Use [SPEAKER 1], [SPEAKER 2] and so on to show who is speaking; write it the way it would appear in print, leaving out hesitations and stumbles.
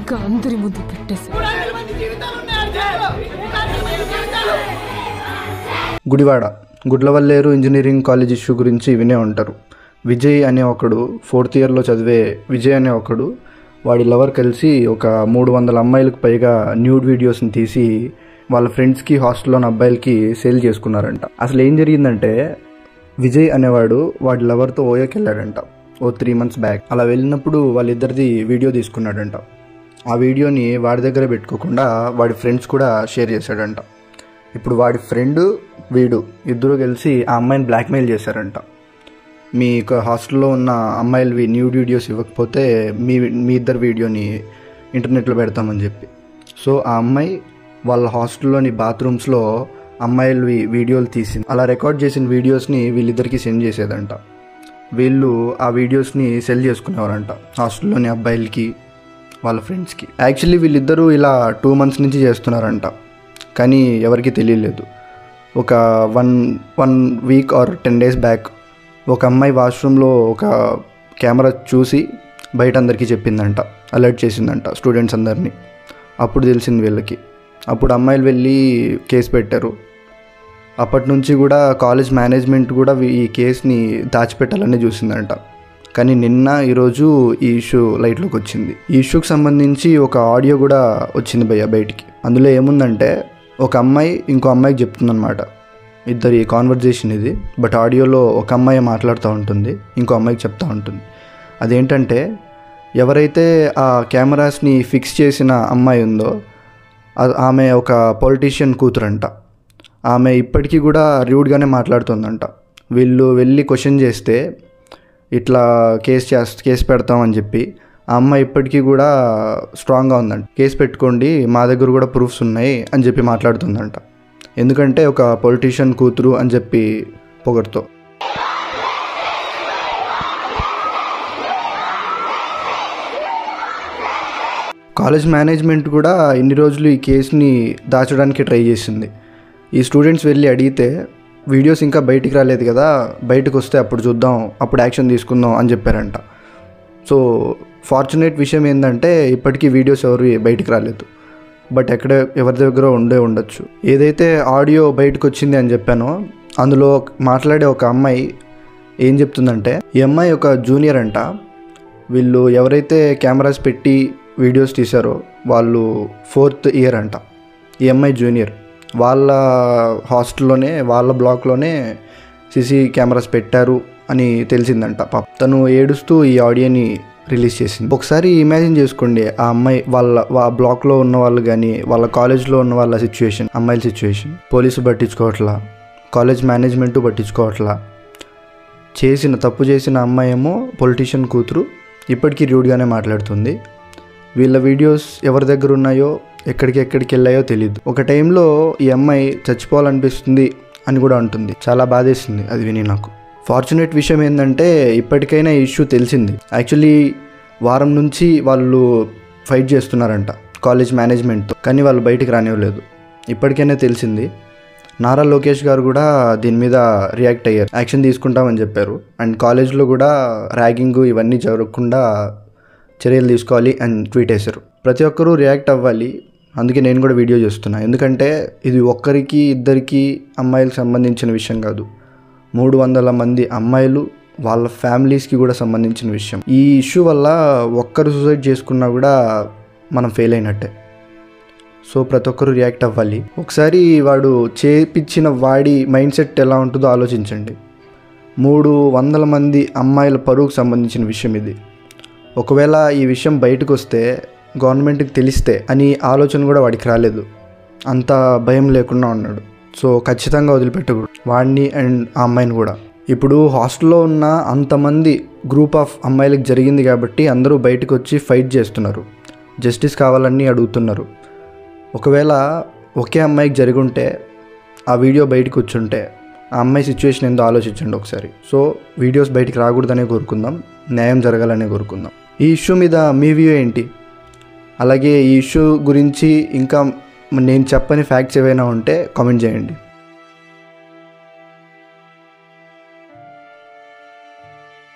[SPEAKER 1] ఇంకా అందరి ముందు పెట్టేశారు.
[SPEAKER 2] Gudivada Gudlavalleru engineering college issue గురించి వినే ఉంటారు. విజయ్ అనే ఒకడు 4th ఇయర్లో చదివే విజయ్ అనే ఒకడు వాడి లవర్ కలిసి ఒక 300 అమ్మాయిలకు పైగా న్యూడ్ వీడియోస్ని తీసి వాళ్ళ ఫ్రెండ్స్కి హాస్టల్లోని అబ్బాయిలకి సేల్ చేసుకున్నారంట. అసలు ఏం జరిగిందంటే విజయ్ అనేవాడు వాడి లవర్తో ఓయోకి వెళ్ళాడంట 3 months బ్యాక్. అలా వెళ్ళినప్పుడు వాళ్ళిద్దరిది వీడియో తీసుకున్నాడంట. ఆ వీడియోని వాడి దగ్గర పెట్టుకోకుండా వాడి ఫ్రెండ్స్ కూడా షేర్ చేశాడంట. ఇప్పుడు వాడి ఫ్రెండ్ వీడు ఇద్దరు కలిసి ఆ అమ్మాయిని బ్లాక్మెయిల్ చేశారంట. మీ హాస్టల్లో ఉన్న అమ్మాయిలవి న్యూడ్ వీడియోస్ ఇవ్వకపోతే మీ ఇద్దరు వీడియోని ఇంటర్నెట్లో పెడతామని చెప్పి. సో ఆ అమ్మాయి వాళ్ళ హాస్టల్లోని బాత్రూమ్స్లో అమ్మాయిలవి వీడియోలు తీసింది. అలా రికార్డ్ చేసిన వీడియోస్ని వీళ్ళిద్దరికి సెండ్ చేసేదంట. వీళ్ళు ఆ వీడియోస్ని సెల్ చేసుకునేవారంట హాస్టల్లోని అబ్బాయిలకి వాళ్ళ ఫ్రెండ్స్కి. యాక్చువల్లీ వీళ్ళిద్దరూ ఇలా 2 months నుంచి చేస్తున్నారంట, కానీ ఎవరికి తెలియలేదు. ఒక 1 week or 10 days బ్యాక్ ఒక అమ్మాయి వాష్రూమ్లో ఒక కెమెరా చూసి బయట అందరికీ చెప్పిందంట, అలర్ట్ చేసిందంట స్టూడెంట్స్ అందరినీ. అప్పుడు తెలిసింది వీళ్ళకి. అప్పుడు అమ్మాయిలు వెళ్ళి కేసు పెట్టారు. అప్పటి నుంచి కూడా కాలేజ్ మేనేజ్మెంట్ కూడా ఈ కేసుని దాచిపెట్టాలని చూసిందంట. కానీ నిన్న ఈరోజు ఈ ఇష్యూ లైట్లోకి వచ్చింది. ఈ ఇష్యూకి సంబంధించి ఒక ఆడియో కూడా వచ్చింది బయటికి. అందులో ఏముందంటే ఒక అమ్మాయి ఇంకో అమ్మాయికి చెప్తుందన్నమాట. ఇద్దరి కాన్వర్జేషన్ ఇది. బట్ ఆడియోలో ఒక అమ్మాయి మాట్లాడుతూ ఉంటుంది, ఇంకో అమ్మాయికి చెప్తూ ఉంటుంది. అదేంటంటే ఎవరైతే ఆ కెమెరాస్ని ఫిక్స్ చేసిన అమ్మాయి ఉందో ఆమె ఒక పొలిటీషియన్ కూతురంట. ఆమె ఇప్పటికీ కూడా రూడ్గానే మాట్లాడుతుందంట. వీళ్ళు వెళ్ళి క్వశ్చన్ చేస్తే ఇట్లా కేసు పెడతామని చెప్పి ఆ అమ్మాయి ఇప్పటికీ కూడా స్ట్రాంగ్గా ఉందంట. కేసు పెట్టుకోండి, మా దగ్గర కూడా ప్రూఫ్స్ ఉన్నాయి అని చెప్పి మాట్లాడుతుందంట. ఎందుకంటే ఒక పొలిటీషియన్ కూతురు అని చెప్పి పొగడుతో. కాలేజ్ మేనేజ్మెంట్ కూడా ఇన్ని రోజులు ఈ కేసుని దాచడానికి ట్రై చేసింది. ఈ స్టూడెంట్స్ వెళ్ళి అడిగితే వీడియోస్ ఇంకా బయటికి రాలేదు కదా, బయటకు వస్తే అప్పుడు చూద్దాం, అప్పుడు యాక్షన్ తీసుకుందాం అని చెప్పారంట. సో ఫార్చునేట్ విషయం ఏంటంటే ఇప్పటికీ వీడియోస్ ఎవరు బయటికి రాలేదు. బట్ ఎవరి దగ్గర ఉండొచ్చు. ఏదైతే ఆడియో బయటకు వచ్చింది అని చెప్పానో అందులో మాట్లాడే ఒక అమ్మాయి ఏం చెప్తుందంటే, ఈ అమ్మాయి ఒక జూనియర్ అంట. వీళ్ళు ఎవరైతే కెమెరాస్ పెట్టి వీడియోస్ తీశారో వాళ్ళు 4th year అంట. ఈ అమ్మాయి జూనియర్. వాళ్ళ హాస్టల్లోనే వాళ్ళ బ్లాక్లోనే సీసీ కెమెరాస్ పెట్టారు అని తెలిసిందంట. తను ఏడుస్తూ ఈ ఆడియోని రిలీజ్ చేసింది. ఒకసారి ఇమాజిన్ చేసుకోండి, ఆ అమ్మాయి వాళ్ళ బ్లాక్లో ఉన్న వాళ్ళు కానీ వాళ్ళ కాలేజ్లో ఉన్న వాళ్ళ సిచ్యువేషన్, అమ్మాయిల సిచ్యువేషన్. పోలీసు పట్టించుకోవట్లా, కాలేజ్ మేనేజ్మెంట్ పట్టించుకోవట్లా. తప్పు చేసిన అమ్మాయి ఏమో పొలిటీషియన్ కూతురు, ఇప్పటికీ రూడ్గానే మాట్లాడుతుంది. వీళ్ళ వీడియోస్ ఎవరి దగ్గర ఉన్నాయో ఎక్కడికి వెళ్ళాయో తెలియదు. ఒక టైంలో ఈ అమ్మాయి చచ్చిపోవాలనిపిస్తుంది అని కూడా అంటుంది. చాలా బాధేసింది అది విని నాకు. ఫార్చునేట్ విషయం ఏంటంటే ఇప్పటికైనా ఈ ఇష్యూ తెలిసింది. యాక్చువల్లీ వారం నుంచి వాళ్ళు ఫైట్ చేస్తున్నారంట కాలేజ్ మేనేజ్మెంట్తో, కానీ వాళ్ళు బయటికి రానివ్వలేదు. ఇప్పటికైనా తెలిసింది. నారా లోకేష్ గారు కూడా దీని మీద రియాక్ట్ అయ్యారు, యాక్షన్ తీసుకుంటామని చెప్పారు. అండ్ కాలేజ్లో కూడా ర్యాగింగ్ ఇవన్నీ జరగకుండా చర్యలు తీసుకోవాలి అని ట్వీట్ చేశారు. ప్రతి ఒక్కరూ రియాక్ట్ అవ్వాలి. అందుకే నేను కూడా వీడియో చేస్తున్నా. ఎందుకంటే ఇది ఒక్కరికి ఇద్దరికి అమ్మాయిలకు సంబంధించిన విషయం కాదు, 300 మంది అమ్మాయిలు వాళ్ళ ఫ్యామిలీస్కి కూడా సంబంధించిన విషయం. ఈ ఇష్యూ వల్ల ఒక్కరు సూసైడ్ చేసుకున్నా కూడా మనం ఫెయిల్ అయినట్టే. సో ప్రతి ఒక్కరు రియాక్ట్ అవ్వాలి. ఒకసారి వాడు చేపించిన వాడి మైండ్ సెట్ ఎలా ఉంటుందో ఆలోచించండి. 300 మంది అమ్మాయిల పరువుకు సంబంధించిన విషయం ఇది. ఒకవేళ ఈ విషయం బయటకు వస్తే గవర్నమెంట్కి తెలిస్తే అని ఆలోచన కూడా వాడికి రాలేదు. అంత భయం లేకుండా ఉన్నాడు. సో ఖచ్చితంగా వదిలిపెట్టకూడదు వాడిని అండ్ ఆ అమ్మాయిని కూడా. ఇప్పుడు హాస్టల్లో ఉన్న అంతమంది గ్రూప్ ఆఫ్ అమ్మాయిలకు జరిగింది కాబట్టి అందరూ బయటకు వచ్చి ఫైట్ చేస్తున్నారు, జస్టిస్ కావాలని అడుగుతున్నారు. ఒకవేళ ఒకే అమ్మాయికి జరిగి ఉంటే ఆ వీడియో బయటకు వచ్చుంటే ఆ అమ్మాయి సిచ్యువేషన్ ఏందో ఆలోచించండి ఒకసారి. సో వీడియోస్ బయటికి రాకూడదనే కోరుకుందాం, న్యాయం జరగాలనే కోరుకుందాం. ఈ ఇష్యూ మీద మీ వ్యూ ఏంటి? అలాగే ఈ ఇష్యూ గురించి ఇంకా నేను చెప్పని ఫ్యాక్ట్స్ ఏవైనా ఉంటే కామెంట్ చేయండి.